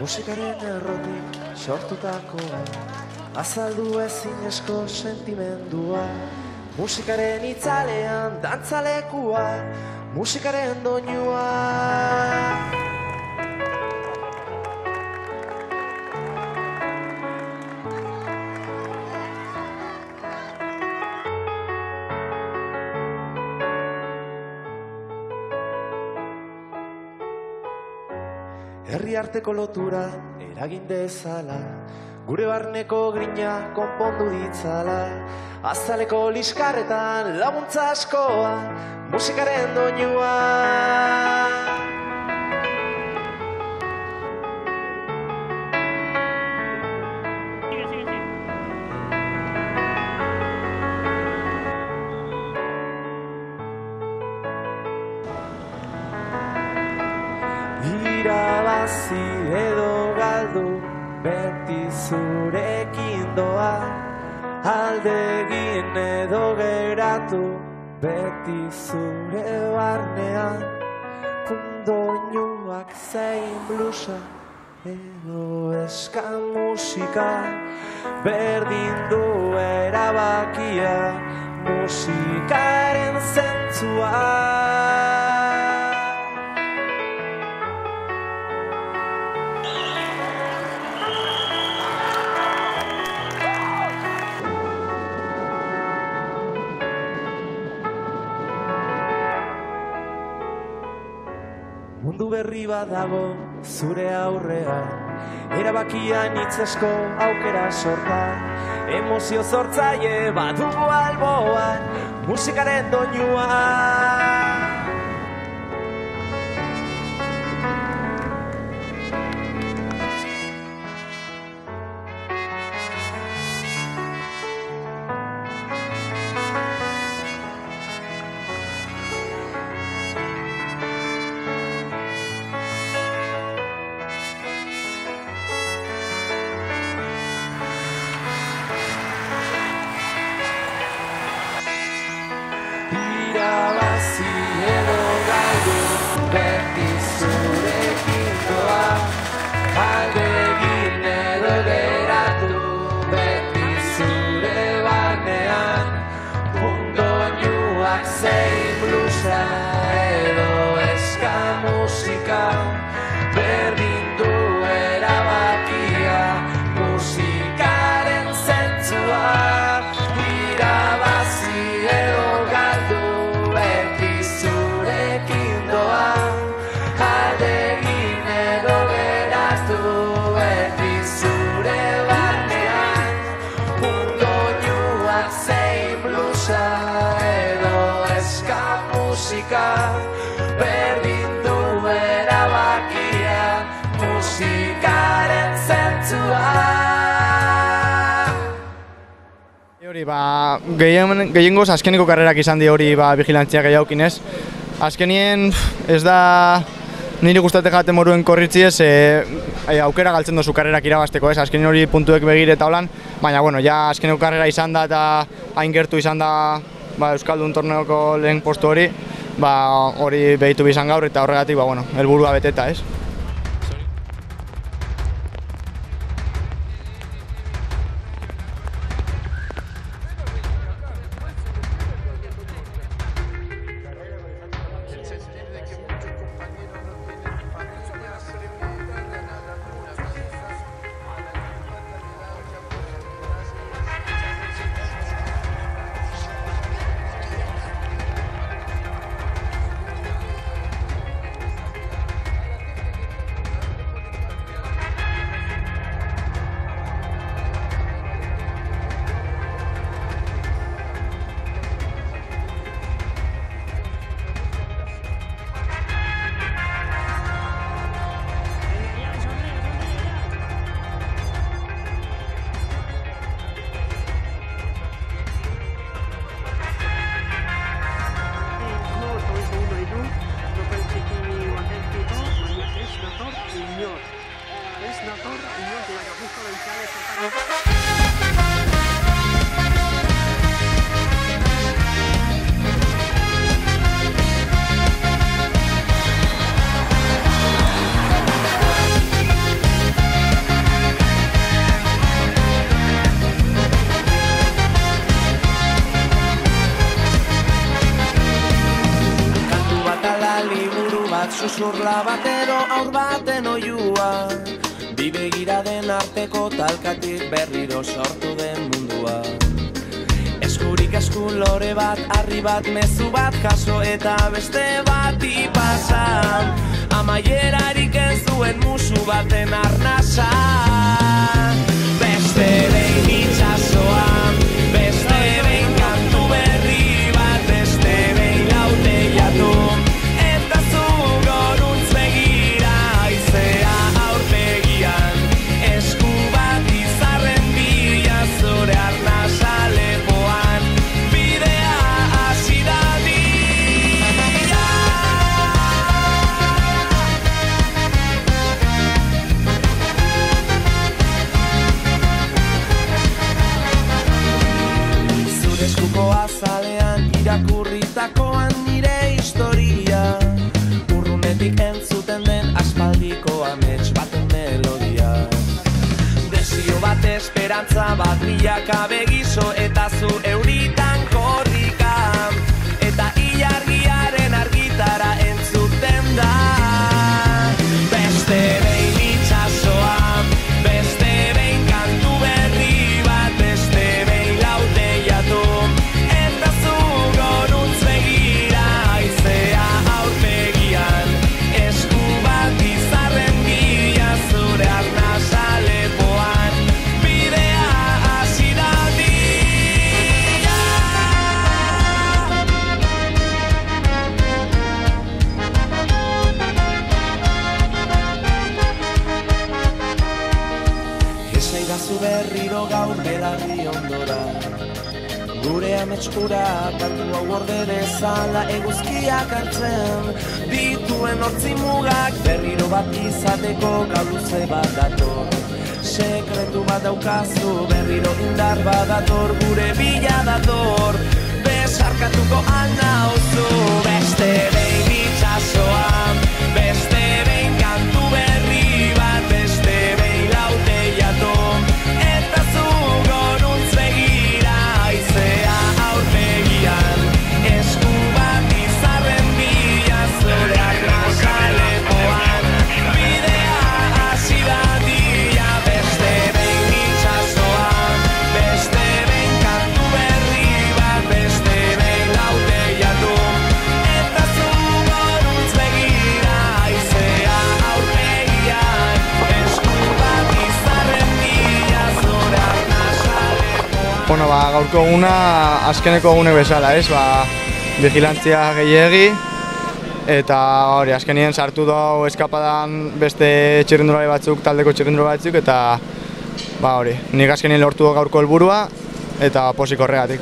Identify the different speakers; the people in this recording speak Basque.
Speaker 1: musikaren errotik sortutakoa, azaldu ezinezko sentimendua, musikaren itzalean dantzalekua, musikaren doinua. Herri arteko lotura eragin dezala, gure barneko grina konpondu ditzala, azaleko liskarretan laguntza askoa, musikaren doinua. Irabazi edo galdu, beti zurekin doa, aldegin edo geratu, beti zure barnean, doinuak zein blusa edo eska musika, berdin du erabakia, musikaren zentzua. Mundu berri bat dago zure aurrean, erabakian itzesko aukera sorta, emozio sortzaile bat dugu alboan, musikaren doinua. Irabazi edo galdu, beti zurekin doa, aldegin edo geratu, beti zure barnean, doinuak zein blusa edo eska musika, berdin du erabakia, musikaren zentzua. Irabazi edo galdu, beti zurekin doa, aldegin edo geratu, beti zure barnean, doinuak zein blusa edo eska musika, berdin du erabakia, musikaren zentzua.
Speaker 2: Hori, gehiengoz azkeniko karrerak izan di hori vigilantzia gehiagokin ez. Azkenien ez da niri gustatzen jaten moruen korritzi ez, aukera galtzen dozu karrerak irabazteko ez, azkenien hori puntuek begire eta holan, baina bueno, ja azkeniko karrera izan da eta hain gertu izan da Euskaldun torneoko lehen postu hori, hori behitu bizan gaur eta horregatik helburua beteta ez.
Speaker 1: bat, susurla bat edo aur baten oiua, bi begiraden arteko talkatik berriro sortu den mundua. Eskurik esku lore bat, harri bat, mezu bat jaso eta beste bati pasa, amaierarik ez duen musu baten arnasa. Beste behin itxasoan, beste behin kantu berri bat, beste behin lauteiatu, eta zu goruntz begira, haizea aurpegian, esku bat izarren bila zure arnasa lepoan, bidea hasi dadila. Zure eskuko azalean irakurritakoan nire historia, urrunetik entzuten den aspaldiko amets baten melodia. Desio bat, esperantza bat, milaka begiso eta zu euritan korrika, eta ilargiaren argitara entzuten da. Beste behin itxasoan, beste behin kantu berri bat, beste behin lauteiatu, eta zu goruntz begira, haizea aurpegian, esku bat izarren bila zure arnasa lepoan, bidea hasi dadila. Esaidazu berriro gaur belarri ondora, gure ametskura kantu hau orde dezala eguzkiak hartzen dituen hortzi mugak, berriro bat izateko gau luze bat dator. Sekretu bat daukazu, berriro indar bat dator, gure bila dator, besarkatuko alnauzu. Beste behin itxasoan, beste behin kantu berri bat, beste behin lauteiatu, eta zu goruntz begira, haizea aurpegian, esku bat izarren bila zure arnasa lepoan, bidea hasi dadila. Beste behin itxasoan, beste behin kantu berri bat, beste behin lauteiatu, eta zu goruntz begira, haizea aurpegian, esku bat izarren bila zure arnasa lepoan.
Speaker 2: Bueno, gaurko eguna azkeneko egunek bezala, ez? Vigilantzia gehiegi, eta hori, azkenien sartu dago eskapadan beste txirrindulari batzuk, taldeko txirrindulari batzuk, eta hori, nik azkenien lortu gaurko helburua, eta posik horregatik.